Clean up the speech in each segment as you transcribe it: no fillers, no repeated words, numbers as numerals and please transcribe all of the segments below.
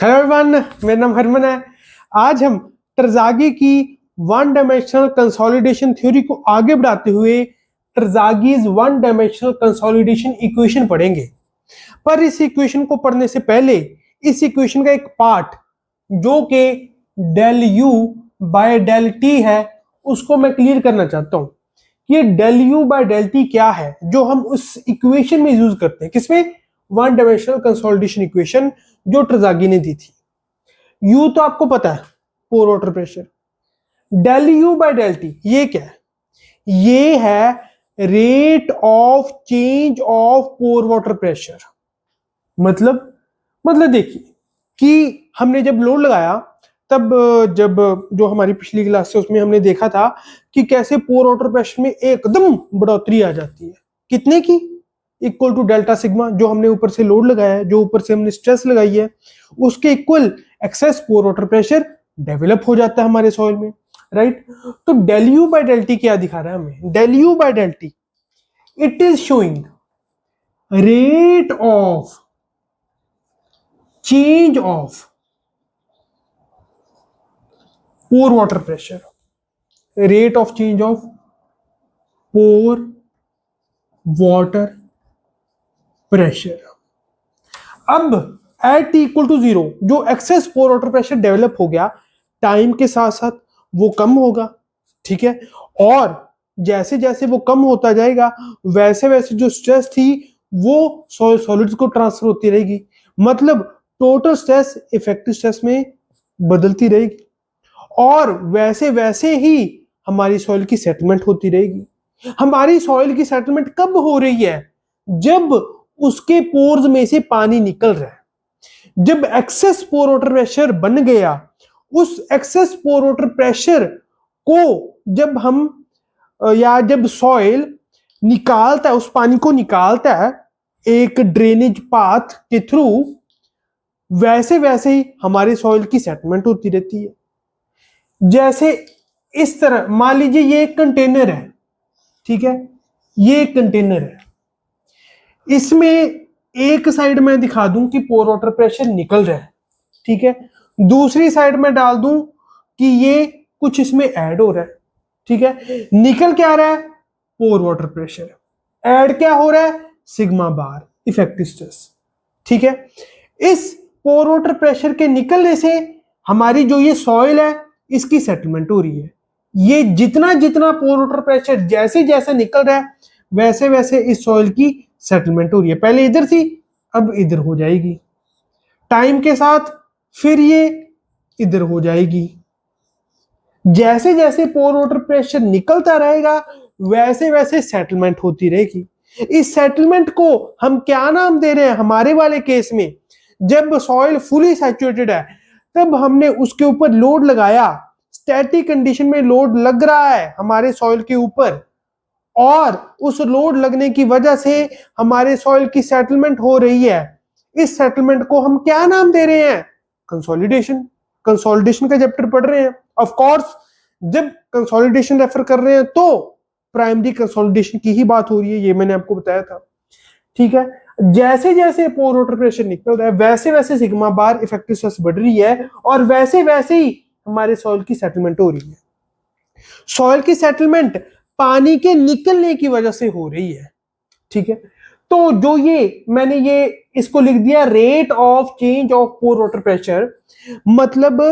Hello everyone, मेरा नाम हरमन है। आज हम ट्रजागी की वन डायमेंशनल कंसोलिडेशन थ्योरी को आगे बढ़ाते हुए ट्रजागीज वन डायमेंशनल कंसोलिडेशन इक्वेशन पढ़ेंगे। पर इस इक्वेशन को पढ़ने से पहले इस इक्वेशन का एक पार्ट जो कि del u by del t है उसको मैं क्लियर करना चाहता हूं। ये del u by del t क्या है जो हम उस इक्वेशन में यूज करते हैं, किसमें? वन डायमेंशनल कंसोलिडेशन इक्वेशन जो ट्रजागी ने दी थी। यू तो आपको पता है, pore water pressure. Del u by del t ये क्या है? ये है rate of change of pore water pressure. मतलब देखिए कि हमने जब लोड लगाया तब जब जो हमारी पिछली क्लास है उसमें हमने देखा था कि कैसे पोर वाटर प्रेशर में एकदम बढ़ोतरी आ जाती है। कितने की? इक्वल टू डेल्टा सिग्मा, जो हमने ऊपर से लोड लगाया है, जो ऊपर से हमने स्ट्रेस लगाई है, उसके equal excess pore water pressure develop हो जाता है हमारे सॉइल में, राइट? तो del u by del t क्या दिखा रहा है हमें? Del u by del t it is showing rate of change of pore water pressure, rate of change of pore water pressure. अब एट इक्वल टू जीरो जो excess pore water pressure develop हो गया, time के साथ साथ वो कम होगा, ठीक है? और जैसे जैसे वो कम होता जाएगा वैसे वैसे जो स्ट्रेस थी वो सॉलिड्स को ट्रांसफर होती रहेगी। मतलब टोटल स्ट्रेस इफेक्टिव स्ट्रेस में बदलती रहेगी और वैसे वैसे ही हमारी सॉइल की सेटलमेंट होती रहेगी। हमारी सॉइल की सेटलमेंट कब हो रही है? जब उसके पोर्स में से पानी निकल रहा है। जब एक्सेस पोर वाटर प्रेशर बन गया, उस एक्सेस पोर वाटर प्रेशर को जब हम या जब सॉइल निकालता है, उस पानी को निकालता है एक ड्रेनेज पाथ के थ्रू, वैसे वैसे ही हमारे सॉइल की सेटलमेंट होती रहती है। जैसे इस तरह मान लीजिए ये एक कंटेनर है, ठीक है? ये एक कंटेनर है, इसमें एक साइड में दिखा दूं कि पोर वाटर प्रेशर निकल रहा है, ठीक है? दूसरी साइड में डाल दूं कि ये कुछ इसमें ऐड हो रहा है, ठीक है? निकल क्या रहा है? Pore water pressure. ऐड क्या हो रहा है? सिग्मा बार इफेक्टिव स्ट्रेस, ठीक है? इस पोर वाटर प्रेशर के निकलने से हमारी जो ये सॉइल है इसकी सेटलमेंट हो रही है। ये जितना जितना पोर वाटर प्रेशर जैसे जैसे निकल रहा है वैसे वैसे इस सॉइल की सेटलमेंट हो रही है। पहले इधर थी, अब इधर हो जाएगी। टाइम के साथ फिर ये इधर हो जाएगी। जैसे जैसे पोर वाटर प्रेशर निकलता रहेगा वैसे वैसे सेटलमेंट होती रहेगी। इस सेटलमेंट को हम क्या नाम दे रहे हैं? हमारे वाले केस में जब सॉइल फुली सैचुरेटेड है तब हमने उसके ऊपर लोड लगाया, स्टैटिक कंडीशन में लोड लग रहा है हमारे सॉइल के ऊपर, और उस लोड लगने की वजह से हमारे सॉइल की सेटलमेंट हो रही है। इस सेटलमेंट को हम क्या नाम दे रहे हैं? कंसोलिडेशन। कंसोलिडेशन का चैप्टर पढ़ रहे हैं। ऑफ कोर्स जब कंसोलिडेशन रेफर कर रहे हैं तो प्राइमरी कंसोलिडेशन की ही बात हो रही है, ये मैंने आपको बताया था, ठीक है? जैसे जैसे पोर वाटर प्रेशर निकल रहा है वैसे वैसे सिग्मा बार इफेक्टिव स्ट्रेस बढ़ रही है और वैसे वैसे ही हमारे सॉइल की सेटलमेंट हो रही है। सॉइल की सेटलमेंट पानी के निकलने की वजह से हो रही है, ठीक है? तो जो ये मैंने ये इसको लिख दिया rate of change of pore water pressure, मतलब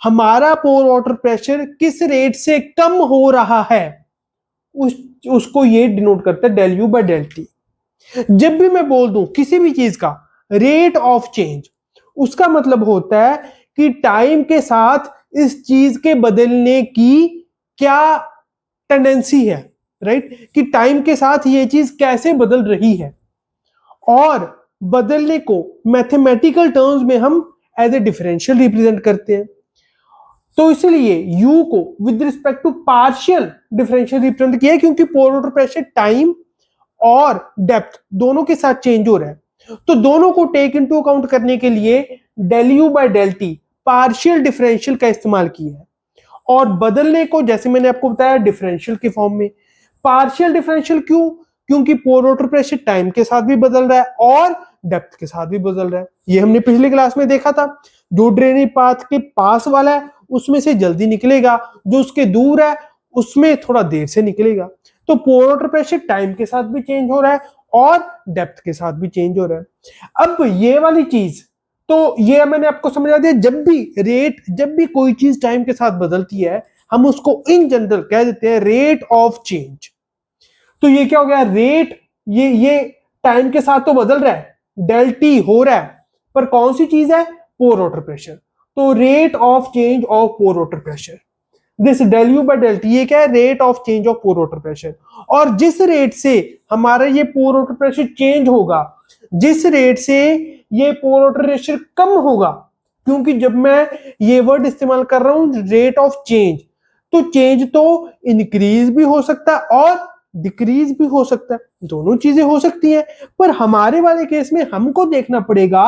हमारा पोर वाटर प्रेशर किस रेट से कम हो रहा है उसको ये डिनोट करता है del u by del t. जब भी मैं बोल दूं किसी भी चीज का रेट ऑफ चेंज, उसका मतलब होता है कि टाइम के साथ इस चीज के बदलने की क्या टेंडेंसी है, राइट? कि टाइम के साथ ये चीज कैसे बदल रही है, और बदलने को मैथमेटिकल टर्म्स में हम एज ए डिफरेंशियल रिप्रेजेंट करते हैं। तो इसलिए u को with respect to partial differential represent किया है, क्योंकि पोर वाटर प्रेशर टाइम और डेप्थ दोनों के साथ चेंज हो रहा है। तो दोनों को टेक इनटू अकाउंट करने के लिए del u by del t partial differential का इस्तेमाल किया है, और बदलने को जैसे मैंने आपको बताया डिफरेंशियल के फॉर्म में। पार्शियल डिफरेंशियल क्यों? क्योंकि पोर वाटर प्रेशर टाइम के साथ भी बदल रहा है और डेप्थ के साथ भी बदल रहा है। ये हमने पिछली क्लास में देखा था, जो ड्रेनेज पाथ के पास वाला है उसमें से जल्दी निकलेगा, जो उसके दूर है उसमें थोड़ा देर से निकलेगा। तो पोर वाटर प्रेशर टाइम के साथ भी चेंज हो रहा है और डेप्थ के साथ भी चेंज हो रहा है। अब ये वाली चीज, तो ये मैंने आपको समझा दिया, जब भी कोई चीज टाइम के साथ बदलती है हम उसको इन जनरल कह देते हैं रेट ऑफ चेंज। तो ये क्या हो गया, रेट, ये टाइम के साथ तो बदल रहा है, डेल टी हो रहा है, पर कौन सी चीज है, पोर वाटर प्रेशर। तो rate of change of pore water pressure, this del u by del t, ये क्या है, rate of change of pore water pressure. और जिस रेट से हमारा ये पोर वाटर प्रेशर चेंज होगा, जिस रेट से ये पोर वाटर प्रेशर कम होगा, क्योंकि जब मैं ये वर्ड इस्तेमाल कर रहा हूं रेट ऑफ चेंज, तो चेंज तो इंक्रीज भी हो सकता है और डिक्रीज भी हो सकता है, दोनों चीजें हो सकती हैं। पर हमारे वाले केस में हमको देखना पड़ेगा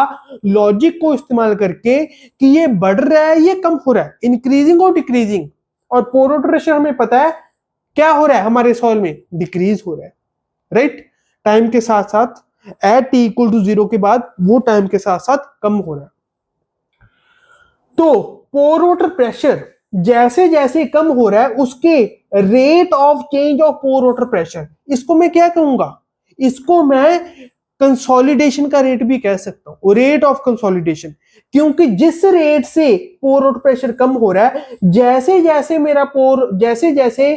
लॉजिक को इस्तेमाल करके कि ये बढ़ रहा है, ये कम हो रहा है, इंक्रीजिंग और डिक्रीजिंग। और पोर वाटर प्रेशर हमें पता है क्या हो रहा है हमारे सॉइल में, डिक्रीज हो रहा है, राइट। टाइम के साथ साथ एट टी इक्वल टू 0 के बाद वो टाइम के साथ साथ कम हो रहा है। तो पोर वाटर प्रेशर जैसे जैसे कम हो रहा है उसके rate of change of pore water pressure, इसको मैं क्या कहूंगा, इसको मैं कंसोलिडेशन का रेट भी कह सकता हूं, रेट ऑफ कंसोलिडेशन। क्योंकि जिस रेट से पोर वाटर प्रेशर कम हो रहा है, जैसे जैसे मेरा जैसे जैसे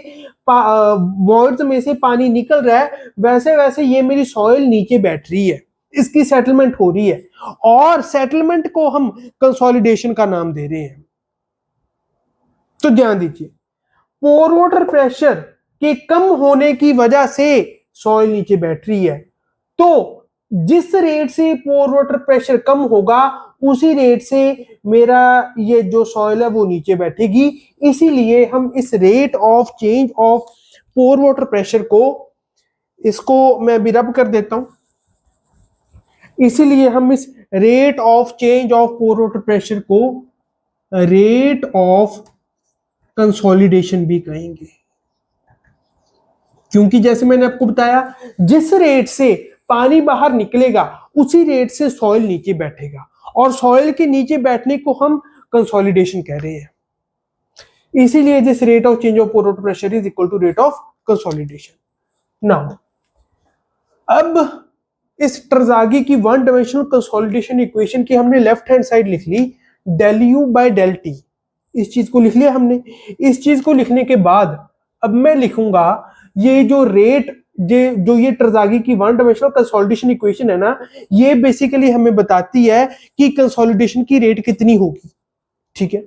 वॉइड्स में से पानी निकल रहा है, वैसे वैसे ये मेरी सॉइल नीचे बैठ रही है, इसकी सेटलमेंट हो रही है, और सेटलमेंट को हम कंसोलिडेशन का नाम दे रहे हैं। तो ध्यान दीजिए, पोर वाटर प्रेशर के कम होने की वजह से सॉइल नीचे बैठ रही है, तो जिस रेट से पोर वाटर प्रेशर कम होगा उसी रेट से मेरा ये जो सॉइल है वो नीचे बैठेगी। इसीलिए हम इस rate of change of pore water pressure को, इसको मैं भी रब कर देता हूं, इसीलिए हम इस rate of change of pore water pressure को रेट ऑफ कंसोलिडेशन भी कहेंगे। क्योंकि जैसे मैंने आपको बताया, जिस रेट से पानी बाहर निकलेगा उसी रेट से सॉइल नीचे बैठेगा, और सॉइल के नीचे बैठने को हम कंसोलिडेशन कह रहे हैं। इसीलिए this rate of change of pore water pressure is equal to rate of consolidation. Now अब इस ट्रजागी की वन डायमेंशनल कंसोलिडेशन इक्वेशन की हमने लेफ्ट हैंड साइड लिख ली, del u by del t, इस चीज को लिख लिया हमने। इस चीज को लिखने के बाद अब मैं लिखूंगा ये जो रेट, जो ये ट्रजागी की वन डायमेंशनल कंसोलिडेशन इक्वेशन है ना, ये बेसिकली हमें बताती है कि कंसोलिडेशन की रेट कितनी होगी, ठीक है।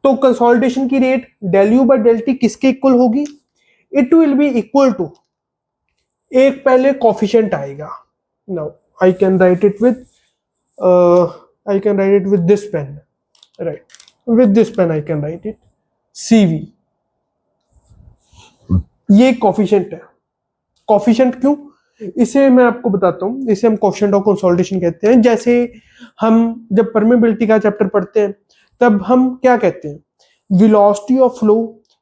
तो कंसोलिडेशन की rate del u by del t किसके इक्वल होगी, it will be equal to, एक पहले कोफिशिएंट आएगा, now I can write it with this pen, right, with this pen I can write it CV, ये coefficient है। Coefficient क्यों, इसे मैं आपको बताता हूं, इसे हम कोफिशिएंट ऑफ कंसोलिडेशन कहते हैं। जैसे हम जब परमेबिलिटी का चैप्टर पढ़ते हैं तब हम क्या कहते हैं, velocity of flow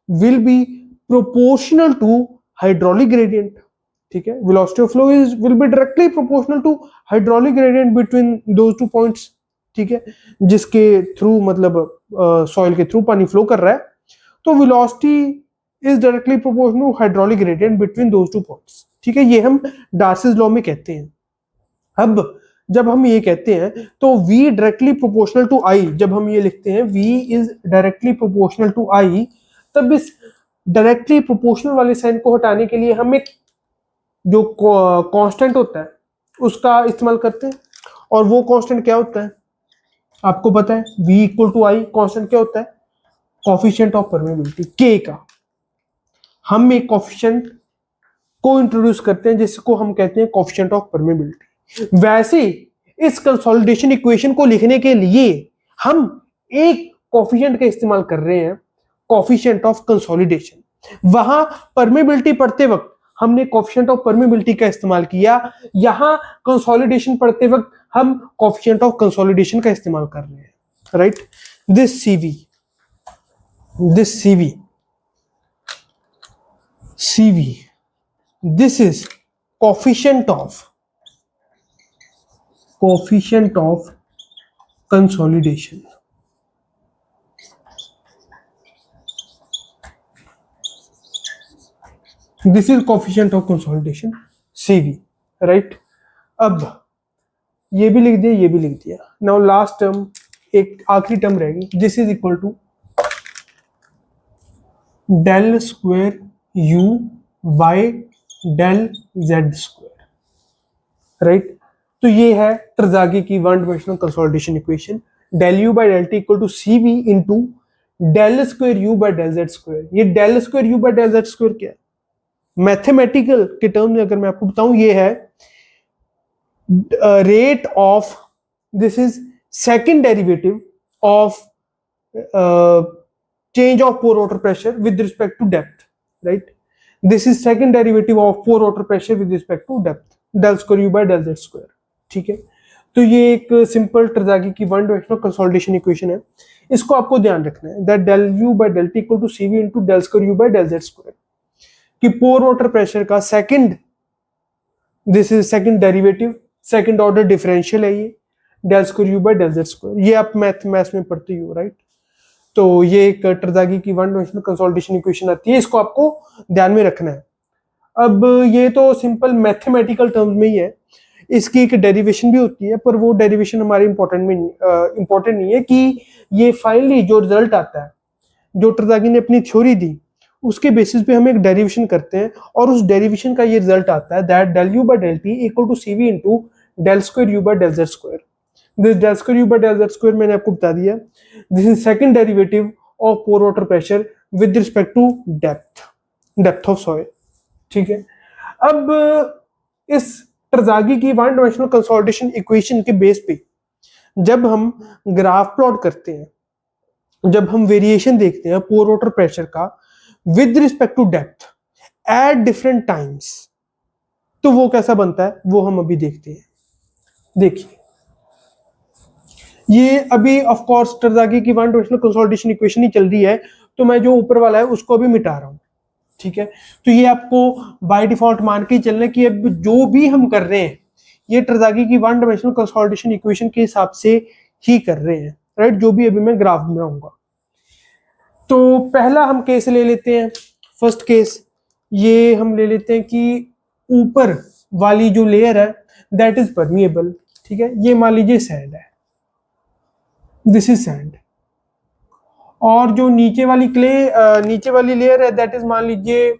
will be proportional to hydraulic gradient, ठीक है। Velocity of flow will be directly proportional to hydraulic gradient between those two points, ठीक है, जिसके थ्रू मतलब सॉइल के थ्रू पानी फ्लो कर रहा है। तो velocity is directly proportional to hydraulic gradient between those two points, ठीक है, ये हम डार्सीज लॉ में कहते हैं। अब जब हम ये कहते हैं तो V directly proportional to I, जब हम ये लिखते हैं V is directly proportional to I, तब इस डायरेक्टली प्रोपोर्शनल वाले साइन को हटाने के लिए हम एक जो कांस्टेंट होता है उसका इस्तेमाल करते हैं। और वो कांस्टेंट क्या होता है आपको पता है, V equal to I, constant क्या होता है, कोफिशिएंट ऑफ परमेबिलिटी K का। हम एक कोफिशिएंट को इंट्रोड्यूस करते हैं जिसको हम कहते हैं कोफिशिएंट ऑफ परमेबिलिटी। वैसे इस कंसोलिडेशन इक्वेशन को लिखने के लिए हम एक कोफिशिएंट का इस्तेमाल कर रहे हैं, कोफिशिएंट ऑफ कंसोलिडेशन। वहां परमेबिलिटी पढ़ते वक्त हमने कोफिशिएंट ऑफ परमेबिलिटी का इस्तेमाल किया, यहां कंसोलिडेशन पढ़ते वक्त हम कोफिशिएंट ऑफ कंसोलिडेशन का इस्तेमाल कर रहे हैं, right. This CV, this is coefficient of coefficient of consolidation. This is coefficient of consolidation CV, right? अब ये भी लिख दिया, ये भी लिख दिया. नाउ लास्ट टर्म, एक आखिरी टर्म रहेगी. This is equal to del square u by del z square, right? तो ये है ट्रजागी की one dimensional consolidation equation. Del u by del t equal to c v into del square u by del z square. ये del square u by del z square क्या है? Mathematical के term में अगर मैं आपको बताऊं, ये है rate of, this is second derivative of change of pore water pressure with respect to depth, right? This is second derivative of pore water pressure with respect to depth, del square u by del z square. ठीक है, तो ये एक simple ट्रजागी की one dimensional consolidation equation है. इसको आपको ध्यान रखना है that del u by del t equal to c v into del square u by del z square, कि पोर वाटर प्रेशर का second, this is second derivative, second order differential है ये, del square u by del z square. ये आप maths में पढ़ते हो, right? तो ये एक ट्रजागी की वन डायमेंशनल कंसोलिडेशन इक्वेशन आती है, इसको आपको ध्यान में रखना है. अब ये तो सिंपल मैथमेटिकल टर्म्स में ही है, इसकी एक डेरिवेशन भी होती है, पर वो डेरिवेशन हमारे इंपॉर्टेंट नहीं है. कि ये फाइनली जो रिजल्ट आता है, जो ट्रजागी ने अपनी थ्योरी दी, उसके बेसिस पे हम एक डेरिवेशन करते हैं, और उस डेरिवेशन का ये रिजल्ट आता है that del u by del t equal to c v into del square u by del z square. This del square u by del z square मैंने आपको बता दिया, this is second derivative of pore water pressure with respect to depth of soil. ठीक है, अब इस Terzaghi की one dimensional consolidation equation के बेस पे जब हम ग्राफ प्लॉट करते हैं, जब हम वेरिएशन देखते हैं पोर वाटर प्रेशर का with respect to depth at different times, तो वो कैसा बनता है वो हम अभी देखते हैं. देखिए, ये अभी ऑफ कोर्स ट्रजागी की वन डायमेंशनल कंसोलिडेशन इक्वेशन ही चल रही है, तो मैं जो ऊपर वाला है उसको अभी मिटा रहा हूं. ठीक है, तो ये आपको बाय डिफॉल्ट मान के चलना कि अब जो भी हम कर रहे हैं ये ट्रजागी की वन डायमेंशनल कंसोलिडेशन इक्वेशन के हिसाब से ही कर रहे हैं, राइट? जो भी अभी मैं ग्राफ बनाऊंगा. तो पहला हम केस ले लेते हैं, फर्स्ट केस ये हम ले लेते हैं कि ऊपर वाली जो लेयर है दैट इज परमिएबल. ठीक है, ये मान लीजिए सैंड है, दिस इज सैंड, और जो नीचे वाली नीचे वाली लेयर है दैट इज, मान लीजिए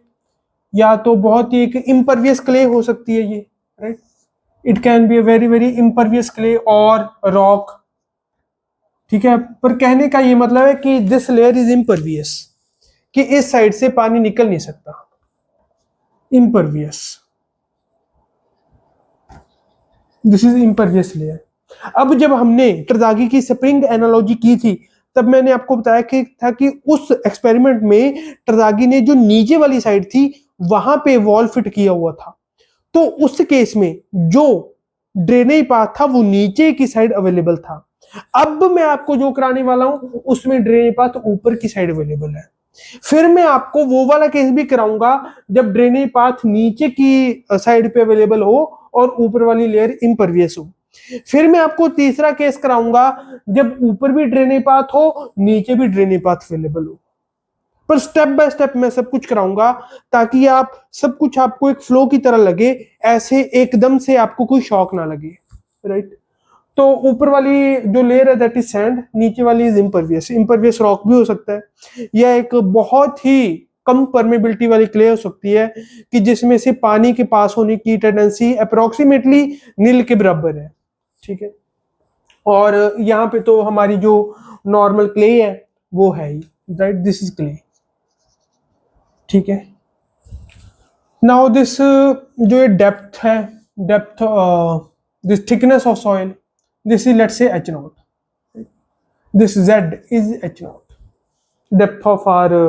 या तो बहुत ही एक इम्परवियस क्ले हो सकती है ये, right? It can be a very very impervious clay और रॉक. ठीक है, पर कहने का ये मतलब है कि दिस लेयर इज इम्परवियस, कि इस साइड से पानी निकल नहीं सकता, impervious, this is impervious layer. अब जब हमने ट्रजागी की स्प्रिंग एनालॉजी की थी, तब मैंने आपको बताया कि था कि उस एक्सपेरिमेंट में ट्रजागी ने जो नीचे वाली साइड थी वहां पे वॉल फिट किया हुआ था, तो उस केस में जो ड्रेनेज पाथ था वो नीचे की साइड अवेलेबल था. अब मैं आपको जो कराने वाला हूं उसमें ड्रेनेज पाथ ऊपर की साइड अवेलेबल है. फिर मैं आपको वो वाला केस भी कराऊंगा जब ड्रेनेज पाथ नीचे की साइड पे अवेलेबल हो और ऊपर वाली लेयर इम्परवियस हो. फिर मैं आपको तीसरा केस कराऊंगा जब ऊपर भी ड्रेनेज पाथ हो, नीचे भी ड्रेनेज पाथ अवेलेबल हो. पर स्टेप बाय स्टेप मैं सब कुछ कराऊंगा ताकि आप सब कुछ आपको एक फ्लो की तरह लगे, ऐसे एकदम से आपको कोई शॉक ना लगे, राइट? तो ऊपर वाली जो लेयर है दैट इज सैंड, नीचे वाली इज इम्परवियस. इम्परवियस रॉक भी हो सकता है, या एक बहुत ही कम परमेबिलिटी वाली क्ले हो सकती है कि जिसमें से पानी के पास होने की टेंडेंसी अप्रोक्सीमेटली नील के बराबर है. ठीक है, और यहाँ पे तो हमारी जो नॉर्मल क्ले है वो है ही, राइट? This is clay. ठीक है, नाउ दिस जो ये डेप्थ है, depth this thickness of soil, this is let's say h naught, this z is h naught, depth of our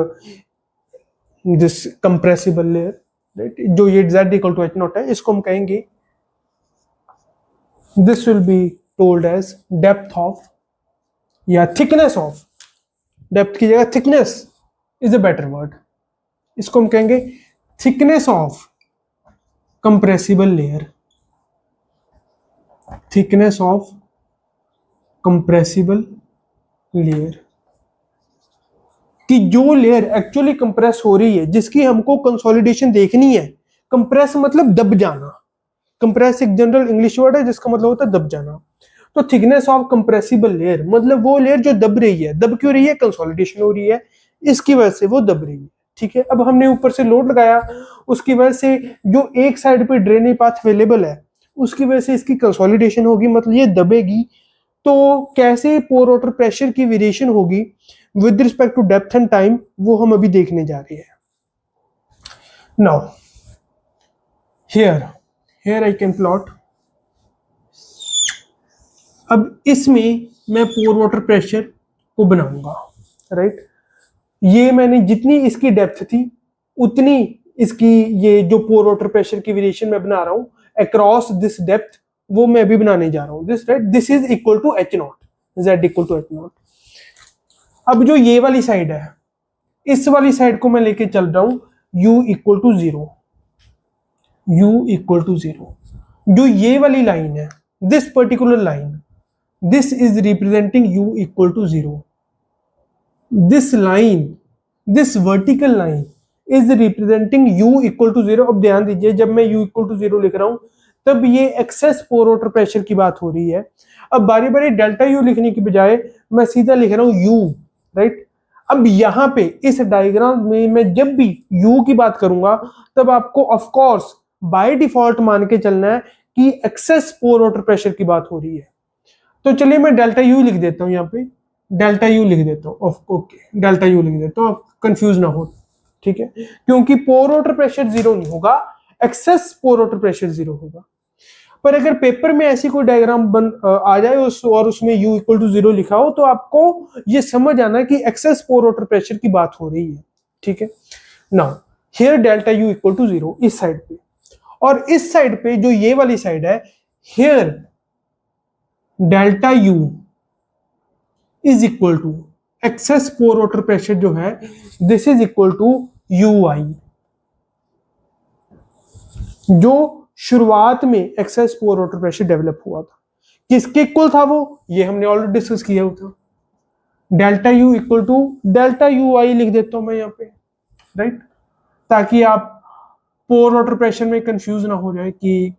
this compressible layer, right? जो ये z equal to h naught है, इसको हम कहेंगे, this will be told as depth of या thickness of, depth की जगह thickness is a better word, इसको हम कहेंगे thickness of compressible layer. Thickness of compressible layer, कि जो लेयर एक्चुअली कंप्रेस हो रही है, जिसकी हमको कंसोलिडेशन देखनी है। कंप्रेस मतलब दब जाना, कंप्रेस एक जनरल इंग्लिश वर्ड है जिसका मतलब होता है दब जाना। तो थिकनेस ऑफ कंप्रेसिबल लेयर मतलब वो लेयर जो दब रही है। दब क्यों रही है? कंसोलिडेशन हो रही है, इसकी वजह से वो दब रही है। ठीक है, अब हमने ऊपर से लोड लगाया, उसकी वजह से जो एक साइड पे ड्रेनेज पाथ अवेलेबल है, उसकी वजह से इसकी कंसोलिडेशन होगी, मतलब ये दबेगी। तो कैसे पोर वाटर प्रेशर की वेरिएशन होगी with respect to depth and time, वो हम अभी देखने जा रहे हैं। Now here I can plot. अब इसमें मैं पोर वाटर प्रेशर को बनाऊंगा, राइट। ये मैंने जितनी इसकी डेप्थ थी उतनी इसकी, ये जो पोर वाटर प्रेशर की वेरिएशन मैं बना रहा हूं अक्रॉस दिस डेप्थ, वो मैं भी बनाने जा रहा हूं। This right, this is equal to h nought, z equal to h nought. अब जो ये वाली साइड है, इस वाली साइड को मैं लेके चल रहा हूं u equal to zero, u equal to zero. जो ये वाली लाइन है, this particular line, this is representing u equal to 0. This line, this vertical line is representing u equal to 0. अब ध्यान दीजिए, जब मैं u equal to 0 लिख रहा हूं तब ये एक्सेस पोर वाटर प्रेशर की बात हो रही है। अब बारी बारी डेल्टा यू लिखने की बजाय मैं सीधा लिख रहा हूं u, राइट। अब यहां पे इस डायग्राम में मैं जब भी u की बात करूंगा तब आपको ऑफ कोर्स बाय डिफॉल्ट मान के चलना है कि एक्सेस पोर वाटर प्रेशर की बात हो रही है। तो चलिए मैं डेल्टा यू लिख देता हूं, यहाँ पे डेल्टा यू लिख देता हूं। ओके, डेल्टा यू लिख देता हूं, आप कंफ्यूज ना हो। ठीक है, क्योंकि पोर वाटर प्रेशर जीरो नहीं होगा, access pore water pressure zero होगा। पर अगर पेपर में ऐसी कोई डायग्राम आ जाए और उसमें u इक्वल टू जीरो लिखा हो, तो आपको ये समझ आना कि एक्सेस पोर वाटर प्रेशर की बात हो रही है। ठीक है, now here delta u equal to zero इस साइड पे, और इस साइड पे जो ये वाली साइड है, here delta u is equal to excess pore water pressure जो है, this is equal to u i. जो शुरुआत में excess pore water pressure develop हुआ था, किसके इक्वल था वो? ये हमने ऑलरेडी डिस्कस किया हुआ था। Delta u equal to delta u i लिख देता हूं मैं यहाँ पे, राइट, ताकि आप पोर वाटर प्रेशर में कंफ्यूज ना हो जाए कि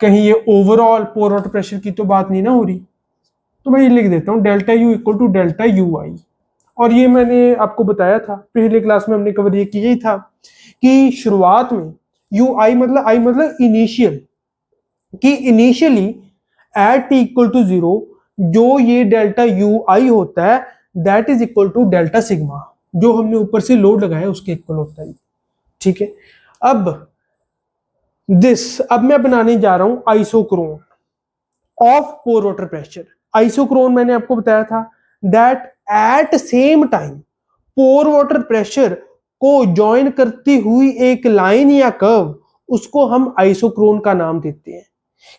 कहीं ये ओवरऑल पोर वाटर प्रेशर की तो बात नहीं ना हो रही। तो मैं ये लिख देता हूं delta u equal to delta u i. और ये मैंने आपको बताया था पिछले क्लास में, हमने कवर ये किया ही था कि शुरुआत में यू आई मतलब इनिशियल, कि initially at t equal to zero जो ये डेल्टा यू आई होता है that is equal to delta sigma, जो हमने ऊपर से लोड लगाया उसके इक्वल होता है। ठीक है, अब अब मैं बनाने जा रहा हूं isochrone of pore water pressure. Isochrone मैंने आपको बताया था that at same time pore water pressure को ज्वाइन करती हुई एक लाइन या कर्व, उसको हम आइसोक्रोन का नाम देते हैं।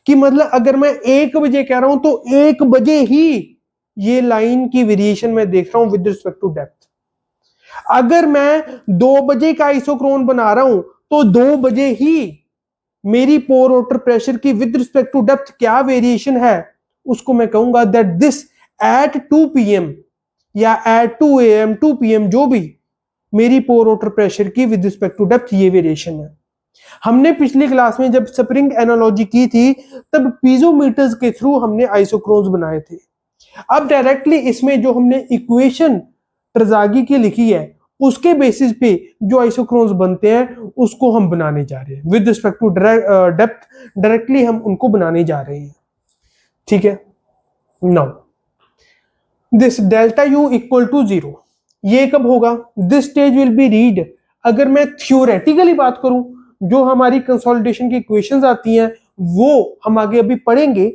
कि मतलब अगर मैं 1 बजे कह रहा हूं तो 1 बजे ही ये लाइन की वेरिएशन मैं देख रहा हूं विद रिस्पेक्ट टू डेप्थ। अगर मैं 2 बजे का आइसोक्रोन बना रहा हूं तो 2 बजे ही मेरी पोर वाटर प्रेशर की विद रिस्पेक्ट टू डेप्थ क्या वेरिएशन है, उसको मैं कहूंगा दैट दिस एट 2 PM या एट 2 AM 2 PM जो भी मेरी पोर वाटर प्रेशर की विद रिस्पेक्ट टू डेप्थ ये वेरिएशन है। हमने पिछली क्लास में जब स्प्रिंग एनालॉजी की थी तब पीजोमीटर्स के थ्रू हमने आइसोक्रोन्स बनाए थे। अब डायरेक्टली इसमें जो हमने इक्वेशन ट्रजागी की लिखी है उसके बेसिस पे जो आइसोक्रोन्स बनते हैं उसको हम बनाने जा रहे हैं with respect to depth, directly हम उनको बनाने जा रहे हैं। ठीक है, now this delta u equal to zero ये कब होगा? This stage will be reached, अगर मैं थ्योरेटिकली बात करूं, जो हमारी कंसोलिडेशन की इक्वेशंस आती हैं वो हम आगे अभी पढ़ेंगे,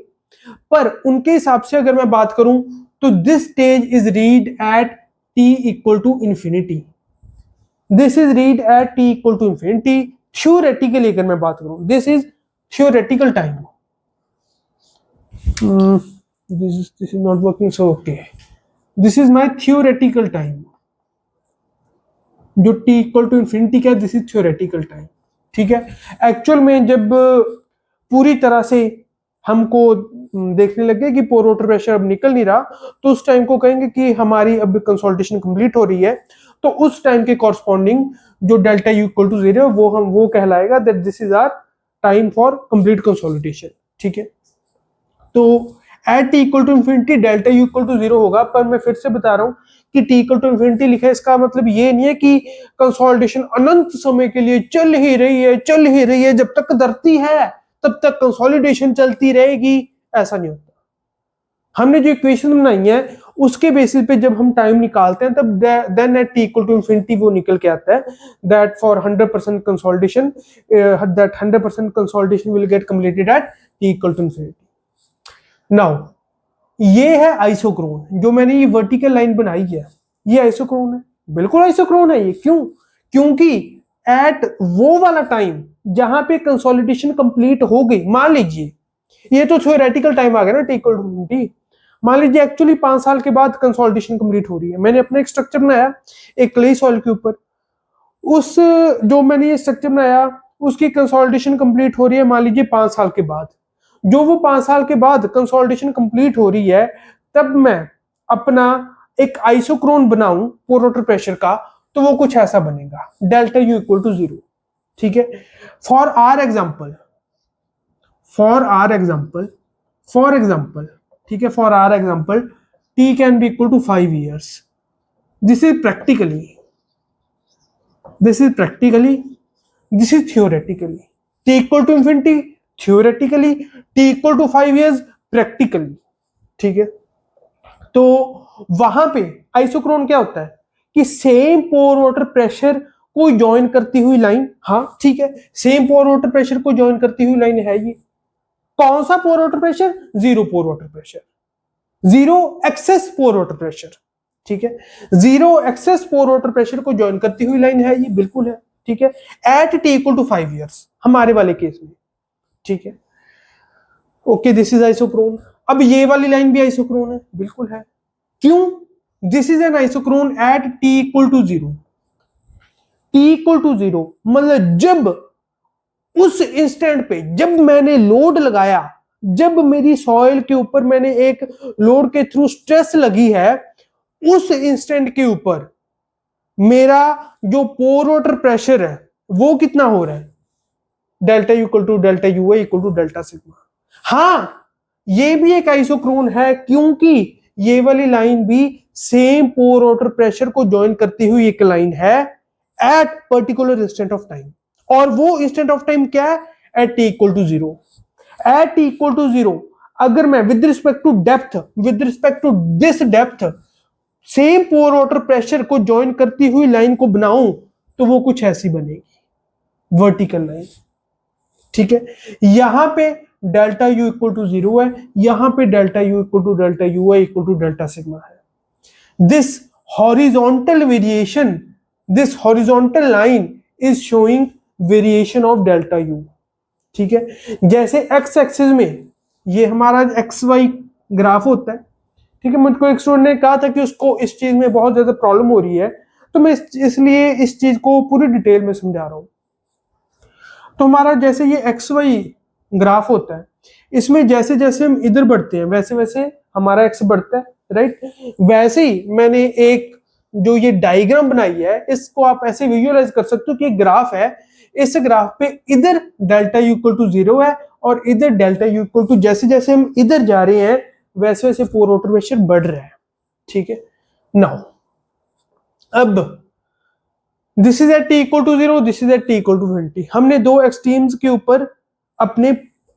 पर उनके हिसाब से अगर मैं बात करूं तो this stage is reached at t equal to infinity. This is reached at t equal to infinity. Theoretically अगर मैं बात करूं, this is theoretical time. this is not working, so okay, this is my theoretical time। जो t equal to infinity का, this is theoretical time. ठीक है, actual में जब पूरी तरह से हमको देखने लगे कि पोर वाटर प्रेशर अब निकल नहीं रहा, तो उस टाइम को कहेंगे कि हमारी अब कंसोलिडेशन कंप्लीट हो रही है। तो उस टाइम के कॉरस्पॉन्डिंग जो डेल्टा यू इक्वल टू 0 वो कहलाएगा that this is our time for complete consolidation. ठीक है, तो at t equal to infinity delta u equal to 0 होगा। पर मैं फिर से बता रहा हूं कि टी इक्वल टू इन्फिनिटी लिखा है, इसका मतलब ये नहीं है कि कंसोलिडेशन अनंत समय के लिए चल ही रही है, जब तक धरती है तब तक कंसोलिडेशन चलती रहेगी, ऐसा नहीं होता। हमने जो इक्वेशन बनाई है उसके बेसिस पे जब हम टाइम निकालते हैं तब then at t equal to infinity वो निकल के आता है that for 100% consolidation that 100% consolidation will get completed at t equal to infinity. Now ये है आइसोक्रोन, जो मैंने ये वर्टिकल लाइन बनाई है ये आइसोक्रोन है, बिल्कुल आइसोक्रोन है ये। क्यों? क्योंकि एट वो वाला टाइम जहां पे कंसोलिडेशन कंप्लीट हो गई, मान लीजिए ये तो थ्योरेटिकल टाइम आ गया ना टी इक्वल टू इन्फिनिटी, मान लीजिए एक्चुअली 5 साल के बाद कंसोलिडेशन कंप्लीट हो रही है। मैंने अपना एक स्ट्रक्चर बनाया एक क्ले सॉइल के ऊपर, उस जो मैंने ये स्ट्रक्चर बनाया उसकी कंसोलिडेशन कंप्लीट हो रही है मान लीजिए 5 साल के बाद। जो वो 5 साल के बाद कंसोलिडेशन कंप्लीट हो रही है तब मैं अपना एक आइसोक्रोन बनाऊं पोर वाटर प्रेशर का, तो वो कुछ ऐसा बनेगा डेल्टा यू इक्वल टू 0। ठीक है, फॉर आर एग्जाम्पल ठीक है, for our example t can be equal to 5 years। This is practically, this is theoretically. T equal to infinity theoretically, t equal to 5 years practically. ठीक है, तो वहां पे आइसोक्रोन क्या होता है कि सेम पोर वाटर प्रेशर को ज्वाइन करती हुई लाइन, हाँ ठीक है, सेम पोर वाटर प्रेशर को ज्वाइन करती हुई लाइन है ये। कौन सा pore water pressure? Zero pore water pressure, zero excess pore water pressure. ठीक है, zero excess pore water pressure को ज्वाइन करती हुई लाइन है ये, बिल्कुल है। ठीक है, at t equal to 5 years हमारे वाले केस में। ठीक है, ओके, दिस इज आइसोक्रोन। अब ये वाली लाइन भी आइसोक्रोन है, बिल्कुल है। क्यों? This is an isochrone at t equal to 0। T equal to 0 मतलब जब उस इंस्टेंट पे जब मैंने लोड लगाया, जब मेरी सॉइल के ऊपर मैंने एक लोड के थ्रू स्ट्रेस लगी है, उस इंस्टेंट के ऊपर मेरा जो पोर वाटर प्रेशर है वो कितना हो रहा है? Delta equal to delta u equal to delta sigma. हाँ, ये भी एक आइसोक्रोन है क्योंकि ये वाली लाइन भी सेम पोर वाटर प्रेशर को ज्वाइन करती हुई एक लाइन है at particular instant of time. और वो इंस्टेंट ऑफ टाइम क्या है? At t equal to 0। At t equal to 0 अगर मैं with respect to depth, with respect to this depth same pore water pressure को ज्वाइन करती हुई लाइन को बनाऊं तो वो कुछ ऐसी बनेगी, वर्टिकल लाइन। ठीक है, यहां पे डेल्टा यू इक्वल टू 0 है, यहां पे delta u equal to delta u equal to delta sigma है। This horizontal variation, this horizontal line is showing variation of delta u. ठीक है, जैसे एक्स एक्सिस में ये हमारा एक्स वाई ग्राफ होता है। ठीक है, मुझको एक स्टूडेंट ने कहा था कि उसको इस चीज में बहुत ज्यादा प्रॉब्लम हो रही है, तो मैं इसलिए इस चीज को पूरी डिटेल में समझा रहा हूं। तो हमारा जैसे ये एक्स वाई ग्राफ होता है, इसमें जैसे जैसे हम इधर बढ़ते हैं वैसे वैसे हमारा एक्स बढ़ता है, राइट। वैसे ही मैंने एक जो ये डायग्राम बनाई है इसको आप ऐसे विजुअलाइज कर सकते हो कि एक ग्राफ है, इस ग्राफ पे इधर डेल्टा यू इक्वल टू 0 है और इधर डेल्टा यू इक्वल टू, जैसे जैसे हम इधर जा रहे हैं वैसे वैसे पोर वाटर प्रेशर बढ़ रहा है। ठीक है, नाउ अब this is at t equal to 0, this is at t equal to 20। हमने दो एक्सट्रीम्स के ऊपर अपने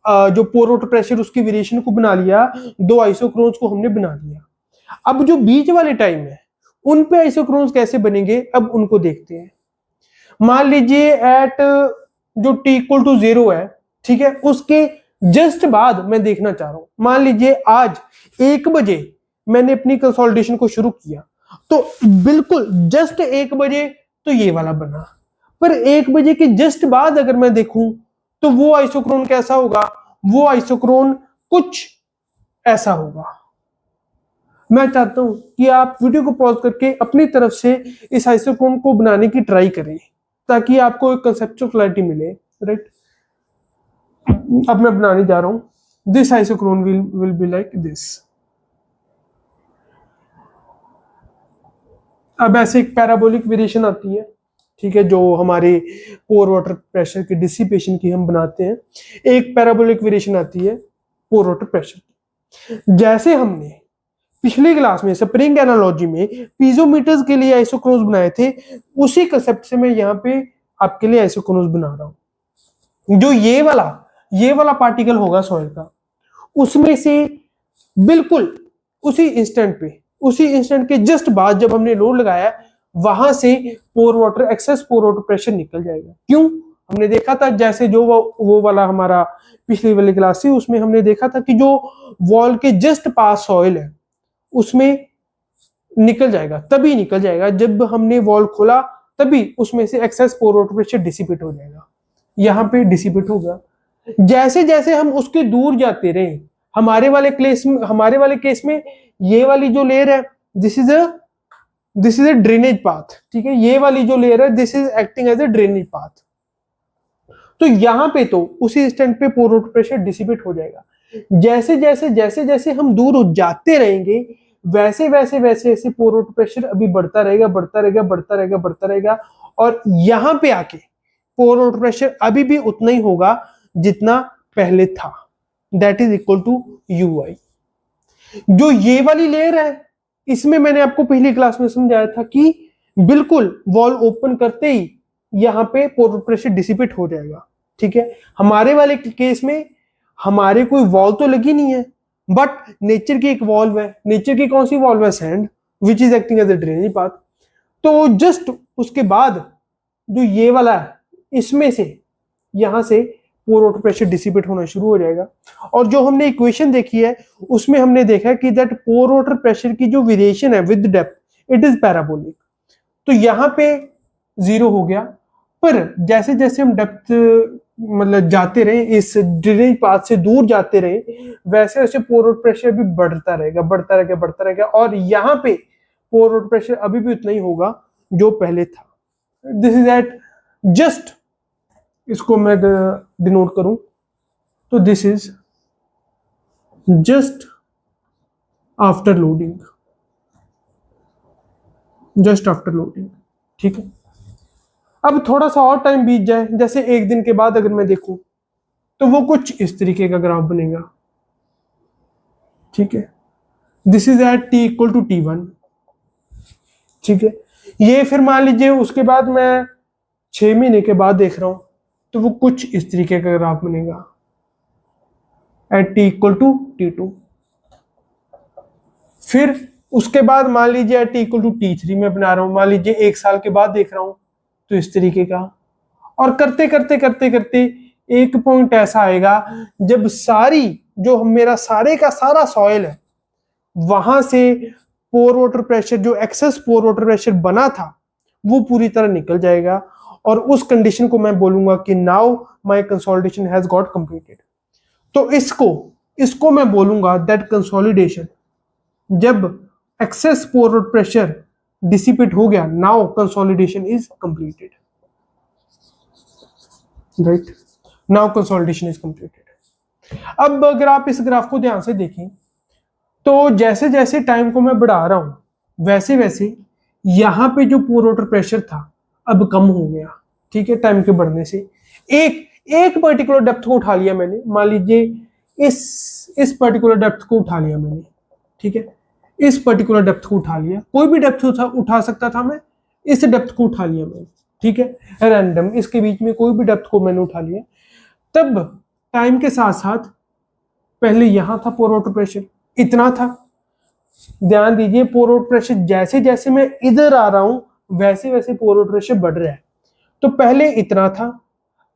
जो पोर वाटर प्रेशर उसकी वेरिएशन को बना लिया, दो आइसोक्रोन्स को हमने बना लिया। अब जो बीच वाले टाइम है उन पे आइसोक्रोन्स कैसे बनेंगे, अब उनको देखते हैं। मान लीजिए एट जो टी इक्वल टू 0 है, ठीक है, उसके जस्ट बाद मैं देखना चाह रहा हूं, मान लीजिए आज 1 बजे मैंने अपनी कंसोलिडेशन को शुरू किया, तो बिल्कुल जस्ट 1 बजे तो ये वाला बना, पर 1 बजे के जस्ट बाद अगर मैं देखूं तो वो आइसोक्रोन कैसा होगा? वो आइसोक्रोन कुछ ऐसा होगा। मैं चाहता हूं कि आप वीडियो को पॉज करके अपनी तरफ से इस आइसोक्रोन को बनाने की ट्राई करें ताकि आपको एक कंसेप्चुअल क्लैरिटी मिले, राइट। अब मैं बनाने जा रहा हूं, this isochrone will be like this. अब ऐसे एक पैराबोलिक वेरिएशन आती है, ठीक है, जो हमारे पोर वाटर प्रेशर की डिसिपेशन की हम बनाते हैं। एक पैराबोलिक वेरिएशन आती है पोर वाटर प्रेशर की। जैसे हमने पिछली क्लास में स्प्रिंग एनालॉजी में पीजोमीटर्स के लिए आइसोक्रोन्स बनाए थे, उसी कंसेप्ट से मैं यहाँ पे आपके लिए आइसोक्रोन्स बना रहा हूं। जो ये वाला पार्टिकल होगा सॉइल का, उसमें से बिल्कुल उसी इंस्टेंट के जस्ट बाद जब हमने लोड लगाया, वहां से एक्सेस पोर वाटर प्रेशर निकल जाएगा। क्यों? हमने देखा था, जैसे जो वो वाला हमारा पिछली वाली क्लास थी, उसमें हमने देखा था कि जो वॉल के जस्ट पास सॉइल है उसमें निकल जाएगा, तभी निकल जाएगा जब हमने वॉल खोला, तभी उसमें से access pore water pressure dissipate हो जाएगा। यहाँ पे डिसिपेट होगा। जैसे जैसे हम उसके दूर जाते रहे, हमारे वाले केस में ये वाली जो लेयर है, this is a drainage path, ठीक है। ये वाली जो लेयर है, this is acting as a drainage path. तो यहां पे तो उसी इंस्टेंट पे पोर वाटर प्रेशर डिसिपेट हो जाएगा। जैसे जैसे हम दूर जाते रहेंगे, वैसे वैसे वैसे ऐसे पोर वाटर प्रेशर अभी बढ़ता रहेगा, बढ़ता रहेगा, बढ़ता रहेगा, बढ़ता रहेगा, और यहां पे आके पोर वाटर प्रेशर अभी भी उतना ही होगा जितना पहले था। That is equal to UI। जो ये वाली लेयर है, इसमें मैंने आपको पहली क्लास में समझाया था कि बिल्कुल वॉल ओपन करते ही यहां पे पोर वाटर प्रेशर डिसिपेट हो जाएगा, ठीक है। हमारे वाले केस में हमारे कोई वॉल तो लगी नहीं है, बट नेचर की एक वॉल्व है। नेचर की कौन सी वॉल्व है? Sand, which is acting as a drainage path. तो जस्ट उसके बाद जो ये वाला है, इसमें से यहां से पोर वाटर प्रेशर डिसिपेट होना शुरू हो जाएगा। और जो हमने इक्वेशन देखी है, उसमें हमने देखा कि दैट पोर वाटर प्रेशर की जो वेरिएशन है with depth, it is parabolic. तो यहां पे 0 हो गया, पर जैसे जैसे हम डेप्थ मतलब जाते रहे, इस ड्रेनेज पाथ से दूर जाते रहे, वैसे वैसे पोर वाटर प्रेशर भी बढ़ता रहेगा, बढ़ता रहेगा, बढ़ता रहेगा, और यहाँ पे पोर वाटर प्रेशर अभी भी उतना ही होगा जो पहले था। दिस इज एट जस्ट, इसको मैं डिनोट करूं तो this is just after loading, just after loading, ठीक है। अब थोड़ा सा और टाइम बीत जाए, जैसे एक दिन के बाद अगर मैं देखूं, तो वो कुछ इस तरीके का ग्राफ बनेगा, ठीक है। This is at T equal to T1, ठीक है। ये फिर मान लीजिए उसके बाद मैं 6 महीने के बाद देख रहा हूं, तो वो कुछ इस तरीके का ग्राफ बनेगा eight T equal to T2। फिर उसके बाद मान लीजिए eight T equal to T3 में बना रहा हूं, मान लीजिए 1 साल के बाद देख रहा हूं, तो इस तरीके का। और करते करते करते करते एक पॉइंट ऐसा आएगा जब सारी जो मेरा सारे का सारा सॉइल है, वहां से पोर वाटर प्रेशर, जो एक्सेस पोर वाटर प्रेशर बना था, वो पूरी तरह निकल जाएगा। और उस कंडीशन को मैं बोलूंगा कि now my consolidation has got completed. तो इसको मैं बोलूंगा दैट कंसोलिडेशन, जब access pore water pressure dissipate हो गया, now consolidation is completed, right. Now consolidation is completed. अब अगर आप इस ग्राफ को ध्यान से देखें, तो जैसे जैसे टाइम को मैं बढ़ा रहा हूं, वैसे वैसे यहां पे जो पोर वाटर प्रेशर था अब कम हो गया, ठीक है, टाइम के बढ़ने से। एक एक पर्टिकुलर डेप्थ को उठा लिया मैंने, मान लीजिए इस पर्टिकुलर डेप्थ को उठा लिया मैंने, ठीक है। इस पर्टिकुलर डेप्थ को उठा लिया, कोई भी डेप्थ उठा सकता था मैं, इस डेप्थ को उठा लिया मैंने, ठीक है, रैंडम, इसके बीच में कोई भी डेप्थ को मैंने उठा लिया। तब टाइम के साथ साथ पहले यहां था पोर वाटर प्रेशर, इतना था। ध्यान दीजिए, पोर वाटर प्रेशर जैसे जैसे मैं इधर आ रहा हूं, वैसे वैसे पोर वाटर प्रेशर बढ़ रहा है। तो पहले इतना था,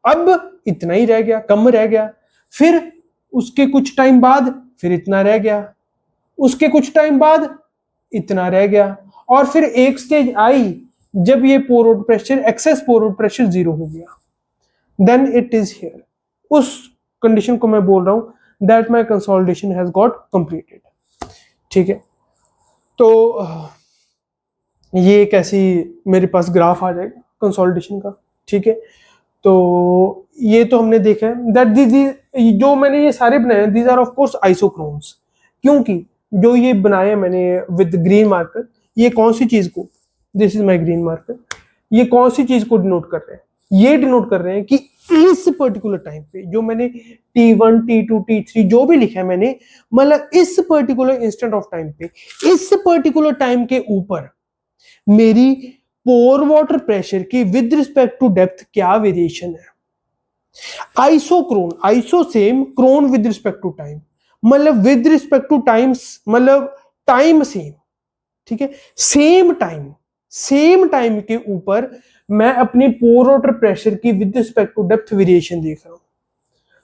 अब इतना ही रह गया, कम रह गया। फिर उसके कुछ टाइम बाद फिर इतना रह गया, उसके कुछ टाइम बाद इतना रह गया, और फिर एक स्टेज आई जब ये pore water pressure, excess pore water pressure 0 हो गया, देन इट इज हियर। उस कंडीशन को मैं बोल रहा हूं that my consolidation has got completed, ठीक है। तो ये एक ऐसी मेरे पास ग्राफ आ जाएगा कंसोलिडेशन का, ठीक है। तो ये तो हमने देखा है दैट जो मैंने ये सारे बनाए दीज आर ऑफ कोर्स आइसोक्रोन्स, क्योंकि जो ये बनाए मैंने विद ग्रीन मार्कर, ये कौन सी चीज को, this is my green marker, ये कौन सी चीज को डिनोट कर रहे हैं, ये डिनोट कर रहे हैं कि इस पर्टिकुलर टाइम पे जो मैंने T1 T2 T3 जो भी लिखा है मैंने, मतलब इस पर्टिकुलर इंस्टेंट ऑफ टाइम पे, इस पर्टिकुलर टाइम के ऊपर मेरी पोर वाटर प्रेशर की विद रिस्पेक्ट टू डेप्थ क्या वेरिएशन है। Isochrone, iso same, chrone with respect to time, मतलब विद रिस्पेक्ट टू टाइम्स, मतलब टाइम सेम, ठीक है, सेम टाइम के ऊपर मैं अपनी पोर वाटर प्रेशर की with respect to depth variation देख रहा हूं।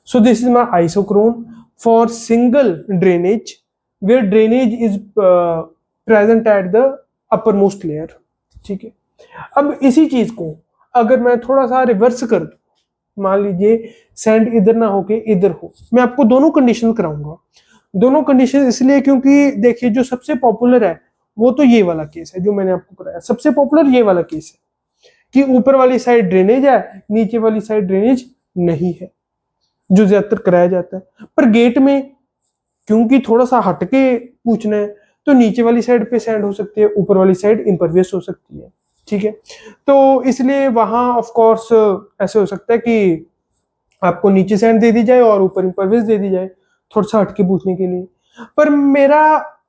So this is my isochrone for single drainage where drainage is present at the upper most layer, ठीक है। अब इसी चीज को अगर मैं थोड़ा सा रिवर्स कर दूं, मान लीजिए सैंड इधर ना होके इधर हो, मैं आपको दोनों कंडीशन कराऊंगा। दोनों कंडीशन इसलिए क्योंकि देखिए जो सबसे पॉपुलर है वो तो ये वाला केस है जो मैंने आपको कराया, सबसे पॉपुलर ये वाला केस है कि ऊपर वाली साइड ड्रेनेज है, नीचे वाली साइड ड्रेनेज नहीं है, जो ज्यादातर कराया जाता है। पर गेट में क्योंकि थोड़ा सा हटके पूछना है, तो नीचे वाली साइड पे सैंड हो सकती है, ऊपर वाली साइड इम्परवियस हो सकती है, ठीक है। तो इसलिए वहां ऑफ कोर्स ऐसे हो सकता है कि आपको नीचे सैंड दे दी जाए और ऊपर इम्परवियस दे दी जाए, थोड़ा सा हटके पूछने के लिए। पर मेरा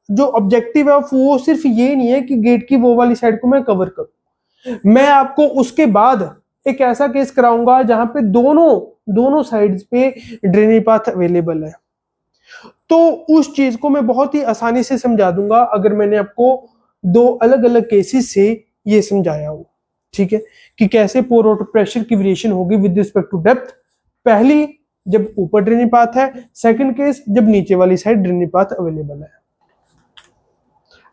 जो ऑब्जेक्टिव है वो सिर्फ ये नहीं है कि गेट की वो वाली साइड को मैं कवर करूं, मैं आपको उसके बाद एक ऐसा केस कराऊंगा जहां पे दोनों साइड्स पे ड्रेनेज पाथ अवेलेबल है। तो उस चीज को मैं बहुत ही आसानी से समझा दूंगा अगर मैंने आपको दो अलग अलग केसेस से ये समझाया हो, ठीक है, कि कैसे पोर वाटर प्रेशर की वेरिएशन होगी विद रिस्पेक्ट टू डेप्थ। पहली जब ऊपर ड्रेनेज पाथ है, सेकंड केस जब नीचे वाली साइड ड्रेनेज पाथ अवेलेबल है।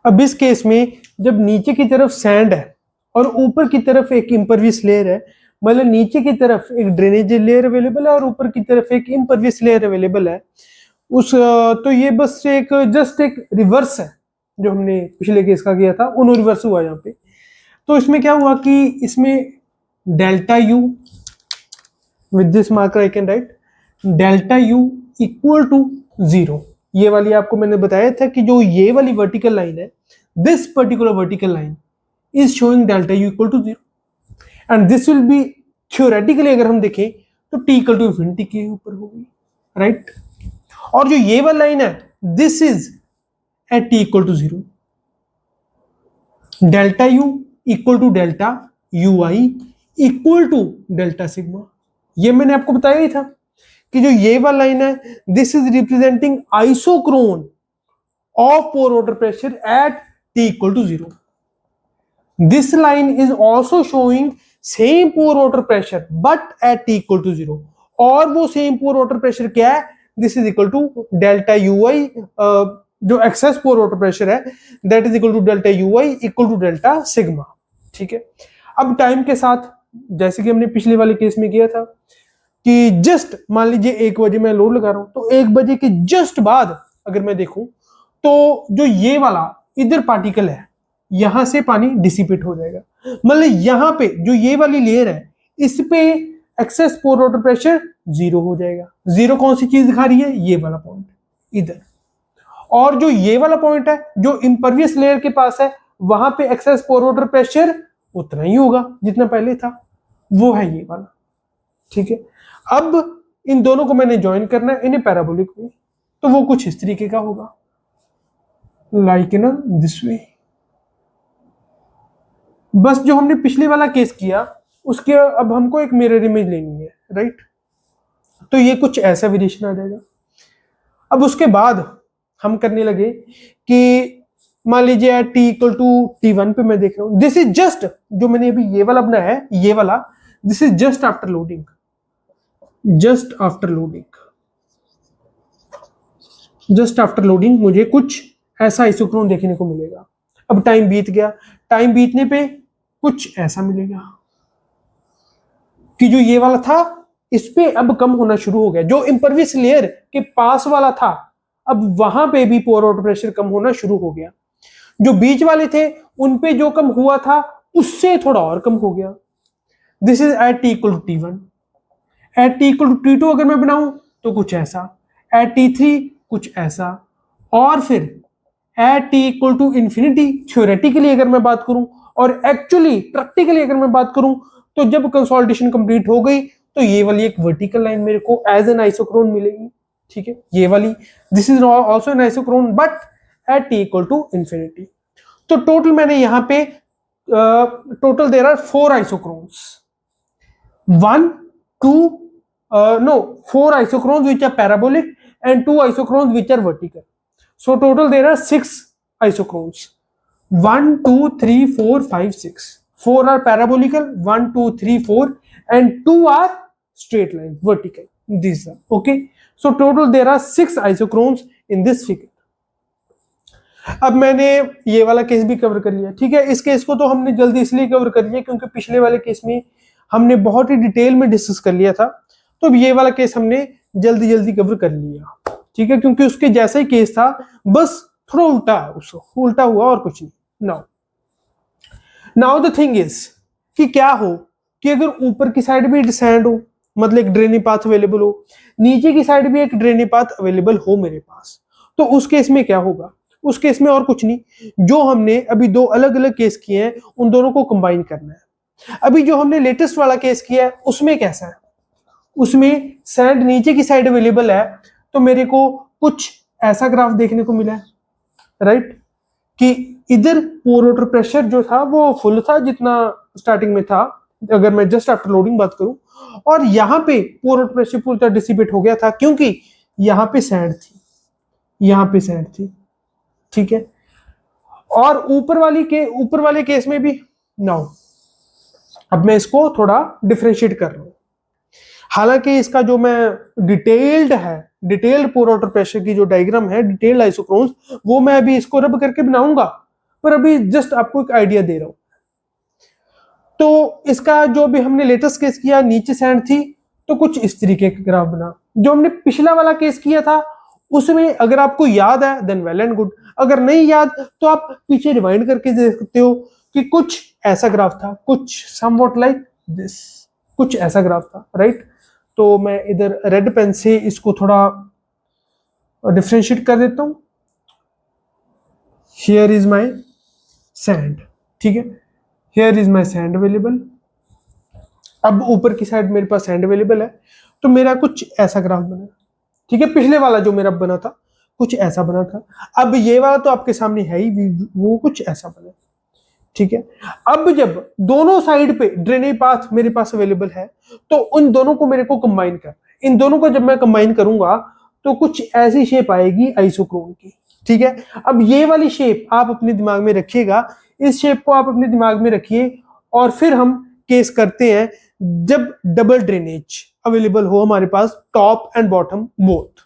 अब इस केस में जब नीचे की तरफ सैंड है और ऊपर की तरफ एक इम्परवियस लेयर है, मतलब नीचे की तरफ एक ड्रेनेज लेयर अवेलेबल है और ऊपर की तरफ एक इम्परवियस लेयर अवेलेबल है, उस तो ये बस एक जस्ट एक रिवर्स है जो हमने पिछले केस का किया था, उन रिवर्स हुआ यहाँ पे। तो इसमें क्या हुआ कि इसमें delta u with this marker I can write delta u equal to 0। ये वाली आपको मैंने बताया था कि जो ये वाली वर्टिकल लाइन है, this particular vertical line is showing delta u equal to 0 and this will be theoretically अगर हम देखें तो टी इक्वल टू इन्फिनिटी के ऊपर होगी, राइट। और जो ये वाली लाइन है this is at t equal to 0, delta u equal to delta u i equal to delta sigma. ये मैंने आपको बताया ही था कि जो ये वाला लाइन है this is representing isochrone of pore water pressure at t equal to 0। This line is also showing same pore water pressure but at t equal to 0, और वो सेम पोर वाटर प्रेशर क्या है, this is equal to delta u i, जो excess pore water pressure है that is equal to delta u i equal to delta sigma, ठीक है। अब time के साथ जैसे कि हमने पिछले वाले केस में किया था कि जस्ट मान लीजिए 1 बजे मैं लोड लगा रहा हूं, तो 1 बजे के जस्ट बाद अगर मैं देखूं तो जो ये वाला इधर पार्टिकल है यहां से पानी डिसिपेट हो जाएगा, मतलब यहां पे जो ये वाली लेयर है इस पे एक्सेस पोर वाटर प्रेशर 0 हो जाएगा। 0 कौन सी चीज दिखा रही है, ये वाला पॉइंट इधर, और जो ये वाला पॉइंट है जो इम्परवियस लेयर के पास है वहां पे एक्सेस पोर वाटर प्रेशर उतना ही होगा जितना पहले था, वो है ये वाला, ठीक है। अब इन दोनों को मैंने ज्वाइन करना है इन्हें पैराबोलिक में, तो वो कुछ इस तरीके का होगा, लाइक इन दिस वे। बस जो हमने पिछले वाला केस किया उसके अब हमको एक मिरर इमेज लेनी है, राइट। तो ये कुछ ऐसा वेरिएशन आ जाएगा। अब उसके बाद हम करने लगे कि मान लीजिए टी इक्वल टू T1 पे मैं देख रहा हूं, दिस इज जस्ट जो मैंने अभी ये वाला बनाया है, ये वाला this is just after loading, just after loading मुझे कुछ ऐसा आइसोक्रोन देखने को मिलेगा। अब टाइम बीत गया, टाइम बीतने पे कुछ ऐसा मिलेगा कि जो ये वाला था इस पे अब कम होना शुरू हो गया, जो इम्परवियस लेयर के पास वाला था अब वहां पे भी पोर वाटर प्रेशर कम होना शुरू हो गया, जो बीच वाले थे उन पे जो कम हुआ था उससे थोड़ा और कम हो गया। This is at t equal to T1, at t equal to T2 अगर मैं बनाऊं तो कुछ ऐसा, एट T3 कुछ ऐसा, और फिर at t equal to infinity theoretically अगर मैं बात करूं, और एक्चुअली प्रैक्टिकली अगर मैं बात करूं तो जब कंसोलिडेशन कंप्लीट हो गई तो ये वाली एक वर्टिकल लाइन मेरे को एज एन आइसोक्रोन मिलेगी, ठीक है, ये वाली, this is also an isochrone but at t equal to infinity. तो टोटल मैंने यहां पे total there are 4 isochrones, 1 2 no 4 isochrones which are parabolic and 2 isochrones which are vertical. So total there are 6 isochrones, 1 2 3 4 5 6, 4 are parabolical, 1 2 3 4 and 2 are straight lines vertical, these are okay. So total there are 6 isochrones in this figure. अब मैंने ये वाला case भी cover कर लिया, ठीक है। इस केस को तो हमने जल्दी इसलिए कवर कर लिया क्योंकि पिछले वाले केस में हमने बहुत ही डिटेल में डिस्कस कर लिया था, तो ये वाला केस हमने जल्दी जल्दी कवर कर लिया, ठीक है, क्योंकि उसके जैसा ही केस था, बस थोड़ा उल्टा हुआ और कुछ नहीं। नाउ द थिंग इज कि क्या हो कि अगर ऊपर की साइड भी डिसेंड हो, मतलब एक ड्रेनिंग पाथ अवेलेबल हो, नीचे की साइड भी एक ड्रेनिंग पाथ अवेलेबल हो मेरे पास, तो उस केस में क्या होगा? उस केस में और कुछ नहीं, जो हमने अभी दो अलग अलग केस किए हैं उन दोनों को कंबाइन करना है। अभी जो हमने लेटेस्ट वाला केस किया है उसमें कैसा है, उसमें सैंड नीचे की साइड अवेलेबल है, तो मेरे को कुछ ऐसा ग्राफ देखने को मिला है, राइट, कि इधर पोर वाटर प्रेशर जो था वो फुल था जितना स्टार्टिंग में था, अगर मैं जस्ट आफ्टर लोडिंग बात करूं, और यहाँ पे पोर वाटर प्रेशर पूरी तरह डिसिपेट हो गया था क्योंकि यहाँ पे सैंड थी, यहाँ पे सैंड थी, ठीक है। और ऊपर वाले केस में भी नाउ अब मैं इसको थोड़ा डिफरेंशिएट कर रहा हूं, हालांकि इसका जो मैं डिटेल्ड पोर वाटर प्रेशर की जो डायग्राम है, डिटेल्ड आइसोक्रोन्स, वो मैं अभी इसको रब करके बनाऊंगा, पर अभी जस्ट आपको एक आइडिया दे रहा हूं। तो इसका जो भी हमने लेटेस्ट केस किया, नीचे सैंड थी, तो कुछ इस तरीके का ग्राफ बना। जो हमने पिछला वाला केस किया था उसमें अगर आपको याद है देन वेल एंड गुड, अगर नहीं याद तो आप पीछे रिवाइंड करके देख सकते हो कि कुछ ऐसा ग्राफ था, कुछ समवॉट लाइक दिस, कुछ ऐसा ग्राफ था, राइट। तो मैं इधर रेड पेन से इसको थोड़ा डिफरेंशिएट कर देता हूं। हियर इज माय सैंड, ठीक है, here is my sand available. अब ऊपर की साइड मेरे पास सैंड अवेलेबल है, तो मेरा कुछ ऐसा ग्राफ बना, ठीक है। पिछले वाला जो मेरा बना था कुछ ऐसा बना था, अब ये वाला तो आपके सामने है ही, वो कुछ ऐसा बना, ठीक है। अब जब दोनों साइड पे ड्रेनेज पाथ मेरे पास अवेलेबल है तो उन दोनों को मेरे को कंबाइन करना है। इन दोनों को जब मैं कंबाइन करूंगा तो कुछ ऐसी शेप आएगी आइसोक्रोन की, ठीक है। अब ये वाली शेप आप अपने दिमाग में रखिएगा, इस शेप को आप अपने दिमाग में रखिए, और फिर हम केस करते हैं जब डबल ड्रेनेज अवेलेबल हो हमारे पास, टॉप एंड बॉटम बोथ।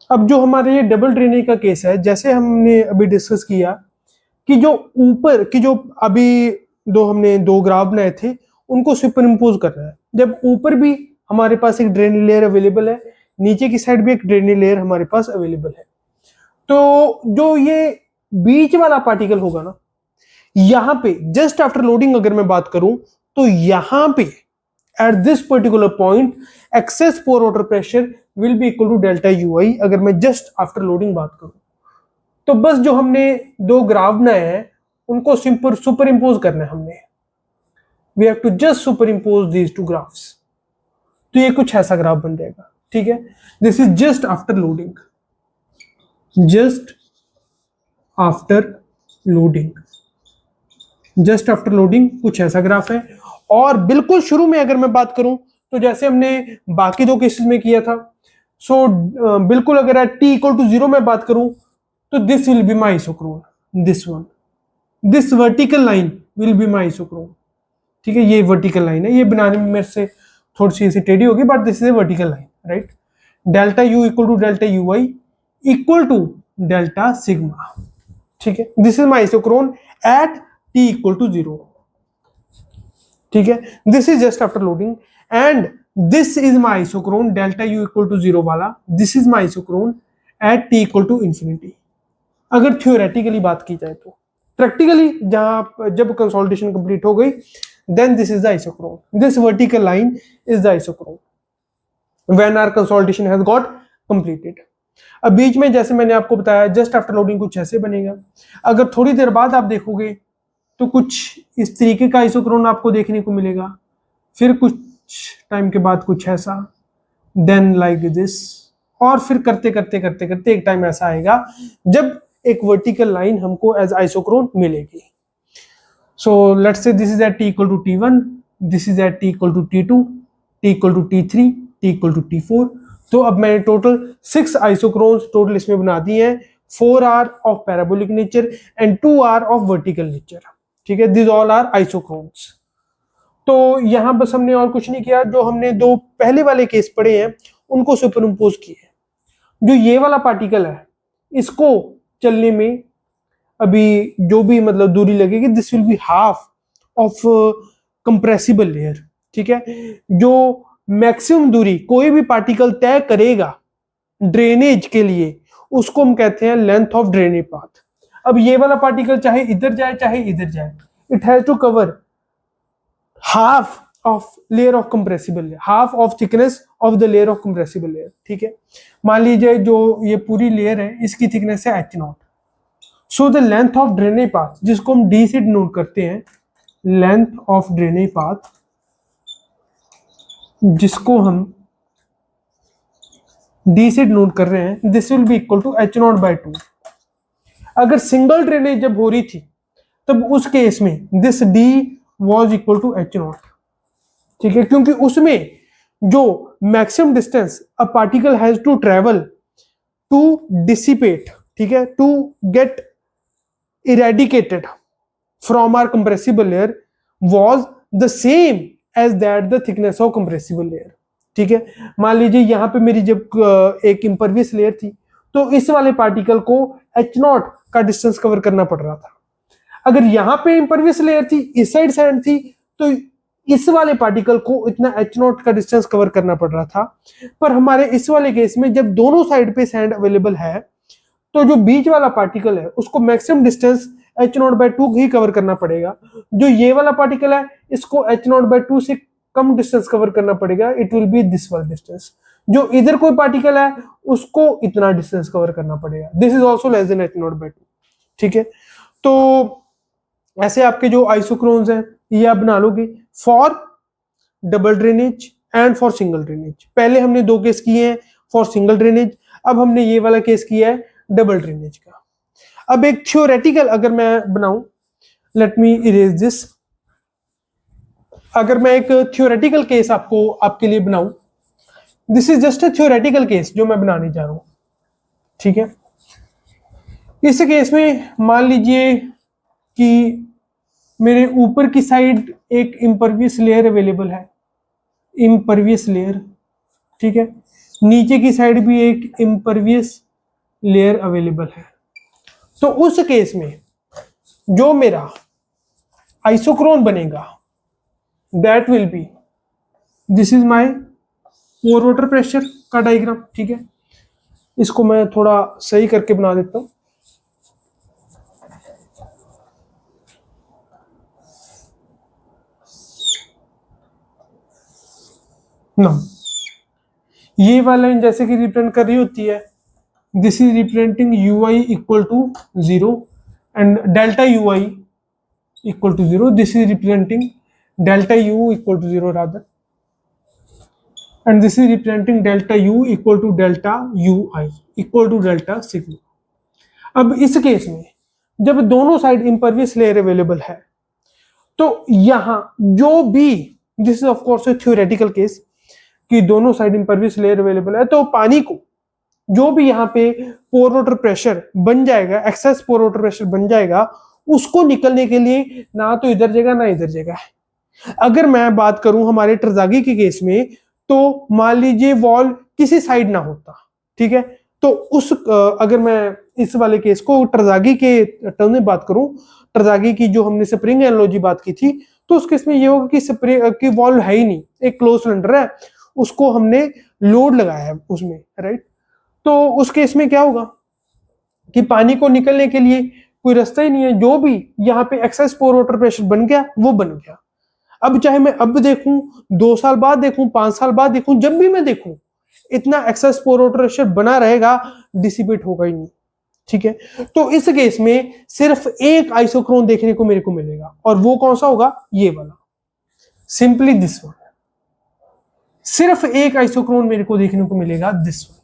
अब जो हमारे ये डबल ड्रेनेज का केस है, जैसे हमने अभी डिस्कस किया कि जो ऊपर की जो अभी हमने दो ग्राफ बनाए थे उनको सुपर इम्पोज करना है। जब ऊपर भी हमारे पास एक ड्रेनेज लेयर अवेलेबल है, नीचे की साइड भी एक ड्रेनेज लेयर हमारे पास अवेलेबल है, तो जो ये बीच वाला पार्टिकल होगा ना, यहां पे जस्ट आफ्टर लोडिंग अगर मैं बात करूं तो यहां पे at this particular point excess pore water pressure will be equal to delta u i, अगर मैं जस्ट आफ्टर लोडिंग बात करूं। तो बस जो हमने दो ग्राफ बनाए हैं उनको सुपर इंपोज करना है हमने, we have to just superimpose these two graphs, तो ये कुछ ऐसा ग्राफ बन जाएगा, ठीक है। This is just after loading, just after loading, just after loading कुछ ऐसा ग्राफ है। और बिल्कुल शुरू में अगर मैं बात करूं तो जैसे हमने बाकी दो केसेस में किया था, सो बिल्कुल अगर t इक्वल टू 0 में बात करूं तो this will be my isochrone, this one, this vertical line will be my isochrone, ठीक है। ये वर्टिकल लाइन है, ये बनाने में मेरे से थोड़ी सी ऐसी टेढ़ी होगी, but this is a vertical line, right. Delta u equal to delta u i equal to delta sigma, ठीक है। This is my isochrone at t equal to 0, ठीक है। This is just after loading and this is my isochrone delta u equal to 0 वाला, this is my isochrone at t equal to infinity, अगर theoretically बात की जाए तो। Practically जब consolidation complete हो गई then this is the isochrone, this vertical line is the isochrone, when our consolidation has got completed. अब बीच में जैसे मैंने आपको बताया जस्ट आफ्टर लोडिंग कुछ ऐसे बनेगा। अगर थोड़ी देर बाद आप देखोगे तो कुछ इस तरीके का आइसोक्रोन आपको देखने को मिलेगा, फिर कुछ टाइम के बाद कुछ ऐसा, देन लाइक दिस, और फिर करते करते करते करते एक टाइम ऐसा आएगा जब एक वर्टिकल लाइन हमको एज आइसोक्रोन मिलेगी। So let's say this is at t equal to t1, this is at t equal to t2, t equal to t3, t equal to t4। तो अब मैंने टोटल 6 आइसोक्रोन्स टोटल इसमें बना दिए हैं, 4 are of parabolic nature and 2 are of vertical nature. ठीक है, this all are आइसोक्रोन्स। तो यहां बस हमने और कुछ नहीं किया, जो हमने दो पहले वाले केस पढ़े हैं उनको सुपर इम्पोज किए। जो ये वाला पार्टिकल है इसको चलने में अभी जो भी मतलब दूरी लगेगी, this will be half of compressible layer. ठीक है, जो मैक्सिमम दूरी कोई भी पार्टिकल तय करेगा ड्रेनेज के लिए उसको हम कहते हैं लेंथ ऑफ ड्रेनेज पाथ। अब ये वाला पार्टिकल चाहे इधर जाए चाहे इधर जाए, it has to cover half of layer of compressible layer, half of thickness of the layer of compressible layer. ठीक है, मान लीजिए जो ये पूरी लेयर है इसकी थिकनेस है h0। So the length of drainage path, जिसको हम d से डिनोट करते हैं, लेंथ ऑफ ड्रेनेज पाथ जिसको हम d से डिनोट कर रहे हैं, this will be equal to h0/2। अगर सिंगल ड्रेनेज जब हो रही थी तब उस केस में this d was equal to h0। ठीक है, क्योंकि उसमें जो maximum distance a particle has to travel to dissipate, ठीक है, to get eradicated from our compressible layer was the same as that the thickness of compressible layer. ठीक है, मान लीजिए यहां पे मेरी जब एक इम्परवियस लेयर थी तो इस वाले पार्टिकल को h0 का डिस्टेंस कवर करना पड़ रहा था। अगर यहां पे इम्परवियस लेयर थी, इस साइड सैंड थी, तो इस वाले पार्टिकल को इतना h0 का डिस्टेंस कवर करना पड़ रहा था। पर हमारे इस वाले केस में जब दोनों साइड पे सैंड अवेलेबल है तो जो बीच वाला पार्टिकल है उसको मैक्सिमम डिस्टेंस h0/2 ही कवर करना पड़ेगा। जो ये वाला पार्टिकल है इसको h0/2 से कम डिस्टेंस कवर करना पड़ेगा, इट विल बी दिस वाला डिस्टेंस। जो इधर कोई पार्टिकल है उसको इतना डिस्टेंस कवर करना पड़ेगा, this is also less than h0/2। ठीक है, तो ऐसे आपके जो आइसोक्रोन्स हैं ये आप बना लोगे for double drainage and for single drainage. पहले हमने दो केस किए हैं फॉर सिंगल ड्रेनेज, अब हमने ये वाला केस किया है डबल ड्रेनेज का। अब एक थ्योरेटिकल अगर मैं बनाऊं, लेट मी इरेज दिस। अगर मैं एक थ्योरेटिकल केस आपके लिए बनाऊं, this is just a theoretical case जो मैं बनाने जा रहा हूं। ठीक है, इस केस में मान लीजिए कि मेरे ऊपर की साइड एक इम्परवियस लेयर अवेलेबल है, इम्परवियस लेयर। ठीक है, नीचे की साइड भी एक इम्परवियस लेयर अवेलेबल है। तो उस केस में जो मेरा आइसोक्रोन बनेगा that will be, this is my pore water pressure का डायग्राम। ठीक है, इसको मैं थोड़ा सही करके बना देता हूं। ना ये वाला लाइन जैसे कि रिप्रेजेंट कर रही होती है, this is representing ui equal to 0 and delta ui equal to 0। This is representing delta u equal to 0 rather, and this is representing delta u equal to delta ui equal to delta sigma. अब इस case में जब दोनों side impervious layer available है तो यहां जो भी, this is of course theoretical case कि दोनों साइड इम्परवियस लेयर अवेलेबल है, तो पानी को जो भी यहाँ पे पोर वाटर प्रेशर बन जाएगा, एक्सेस पोर वाटर प्रेशर बन जाएगा, उसको निकलने के लिए ना तो इधर जगह ना इधर जगह है। अगर मैं बात करूं हमारे ट्रजागी के केस में, तो मान लीजिए वॉल किसी साइड ना होता, ठीक है, तो उस अगर मैं इस वाले केस को ट्रजागी के टर्म में बात करूं, ट्रजागी की जो हमने स्प्रिंग एनालॉजी बात की थी, तो उस केस में ये होगा कि स्प्रिंग की वॉल है ही नहीं, एक क्लोज सिलेंडर है, उसको हमने लोड लगाया है उसमें, राइट। तो उस केस में क्या होगा कि पानी को निकलने के लिए कोई रास्ता ही नहीं है, जो भी यहाँ पे एक्सेस पोर वाटर प्रेशर बन गया वो बन गया। अब चाहे मैं अब देखूं, 2 साल बाद देखूं, 5 साल बाद देखूं, जब भी मैं देखूं इतना एक्सेस पोर वाटर प्रेशर बना रहेगा, डिसिपेट होगा ही नहीं। ठीक है, तो इस केस में सिर्फ एक आइसोक्रोन देखने को मेरे को मिलेगा, और वो कौन सा होगा, ये वाला, सिंपली दिस वन। सिर्फ एक आइसोक्रोन मेरे को देखने को मिलेगा, this one,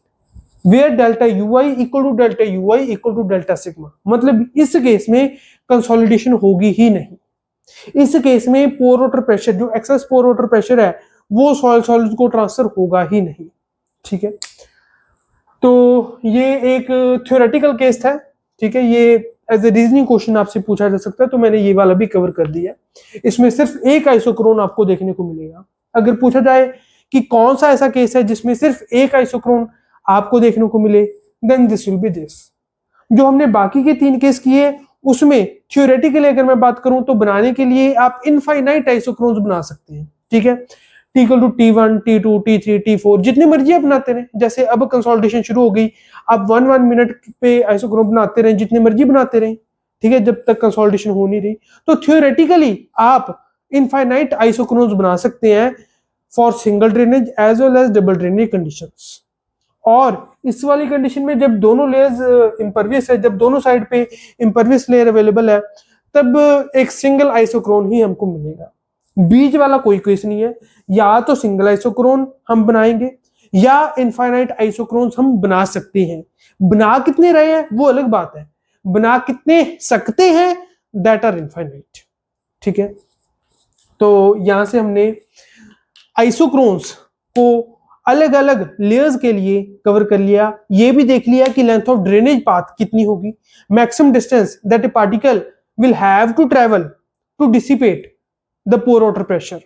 where delta ui equal to delta ui equal to delta sigma. मतलब इस केस में कंसोलिडेशन होगी ही नहीं। इस केस में पोर वाटर प्रेशर, जो एक्सेस पोर वाटर प्रेशर है, वो सॉइल सॉलिड को ट्रांसफर होगा ही नहीं। ठीक है, तो ये एक थ्योरेटिकल केस था। ठीक है, ये एज ए रीजनिंग क्वेश्चन आपसे पूछा जा सकता है, तो मैंने ये वाला भी कवर कर दिया। इसमें सिर्फ एक आइसोक्रोन आपको देखने को मिलेगा। अगर पूछा जाए कि कौन सा ऐसा केस है जिसमें सिर्फ एक आइसोक्रोन आपको देखने को मिले, then this will be this. जो हमने बाकी के 3 केस किए, उसमें थ्योरेटिकली अगर मैं बात करूं तो बनाने के लिए आप इनफाइनाइट आइसोक्रोन्स बना सकते हैं। ठीक है, T equal to T1, T2, T3, T4 जितनी मर्जी आप बनाते रहे। जैसे अब कंसोलिडेशन शुरू हो गई, आप 1 मिनट पे आइसोक्रोन बनाते रहे, जितने मर्जी बनाते रहे। ठीक है, जब तक कंसोलिडेशन हो नहीं रही। तो थ्योरेटिकली आप इनफाइनाइट आइसोक्रोन्स बना सकते हैं for single drainage as well as double drainage conditions. और इस वाली कंडीशन में जब दोनों लेयर्स इम्परवियस है, जब दोनों साइड पे इम्परवियस लेयर अवेलेबल है, तब एक सिंगल आइसोक्रोन ही हमको मिलेगा। बीच वाला कोई केस नहीं है। या तो सिंगल आइसोक्रोन हम बनाएंगे, या इनफाइनाइट आइसोक्रोन्स हम बना सकते हैं। बना कितने रहे हैं वो अलग बात है, बना कितने सकते हैं दैट आर इनफाइनाइट। ठीक है, तो यहां से हमने आइसोक्रोन्स को अलग अलग लेयर्स के लिए कवर कर लिया। ये भी देख लिया कि लेंथ ऑफ ड्रेनेज पाथ कितनी होगी, maximum distance that a particle will have to travel to dissipate the pore water pressure.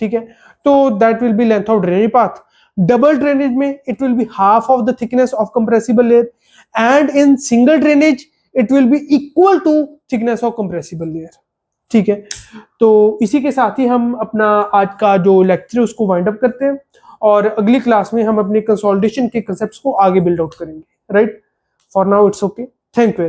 ठीक है, तो that will be length of drainage path. Double drainage में it will be half of the thickness of compressible layer, and in single drainage it will be equal to thickness of compressible layer. ठीक है, तो इसी के साथ ही हम अपना आज का जो लेक्चर है उसको वाइंड अप करते हैं, और अगली क्लास में हम अपने कंसोलिडेशन के कंसेप्ट्स को आगे बिल्ड आउट करेंगे। Right, for now it's okay, thank you.